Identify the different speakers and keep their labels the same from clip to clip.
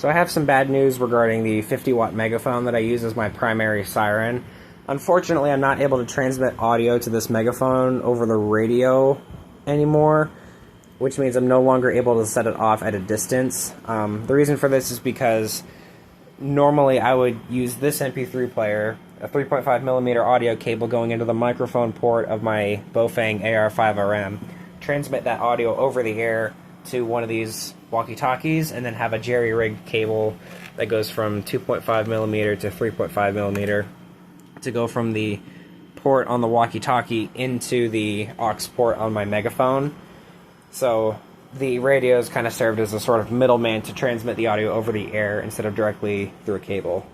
Speaker 1: So I have some bad news regarding the 50-watt Megaphone that I use as my primary siren. Unfortunately, I'm not able to transmit audio to this Megaphone over the radio anymore, which means I'm no longer able to set it off at a distance. The reason for this is because normally I would use this MP3 player, a 3.5mm audio cable going into the microphone port of my Bofang AR5RM, transmit that audio over the air to one of these walkie-talkies, and then have a jerry-rigged cable that goes from 2.5mm to 3.5mm to go from the port on the walkie-talkie into the aux port on my Megaphone. So the radios kind of served as a sort of middleman to transmit the audio over the air instead of directly through a cable.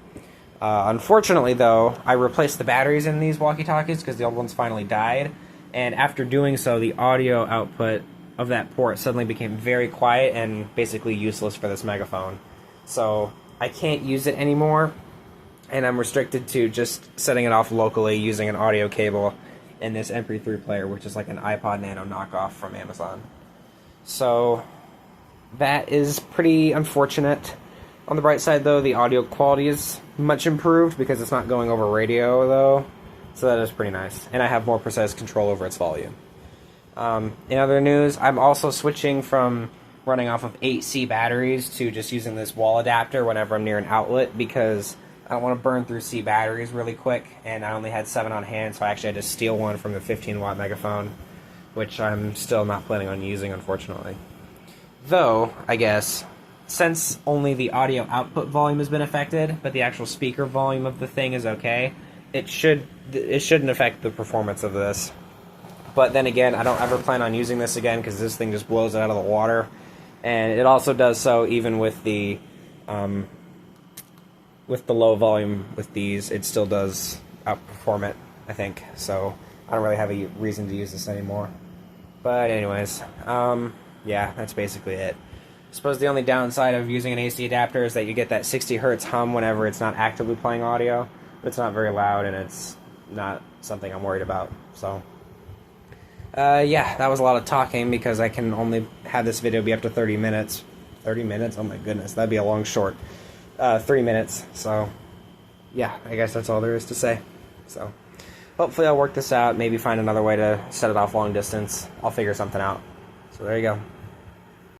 Speaker 1: Unfortunately, though, I replaced the batteries in these walkie-talkies because the old ones finally died, and after doing so, the audio output of that port suddenly became very quiet and basically useless for this Megaphone. So I can't use it anymore, and I'm restricted to just setting it off locally using an audio cable in this MP3 player, which is like an iPod Nano knockoff from Amazon. So that is pretty unfortunate. On the bright side, though, the audio quality is much improved because it's not going over radio, though, so that is pretty nice. And I have more precise control over its volume. In other news, I'm also switching from running off of 8C batteries to just using this wall adapter whenever I'm near an outlet because I don't want to burn through C batteries really quick, and I only had 7 on hand, so I actually had to steal one from the 15-watt Megaphone, which I'm still not planning on using, unfortunately. Though, I guess, since only the audio output volume has been affected, but the actual speaker volume of the thing is okay, it shouldn't affect the performance of this. But then again, I don't ever plan on using this again because this thing just blows it out of the water. And it also does so even with the low volume with these, it still does outperform it, I think. So I don't really have a reason to use this anymore. But anyways, yeah, that's basically it. I suppose the only downside of using an AC adapter is that you get that 60 Hz hum whenever it's not actively playing audio. It's not very loud, and it's not something I'm worried about. So yeah, that was a lot of talking because I can only have this video be up to 30 minutes. 30 minutes? Oh my goodness, that'd be a long short. 3 minutes, so yeah, I guess that's all there is to say. So hopefully I'll work this out, maybe find another way to set it off long distance. I'll figure something out. So there you go.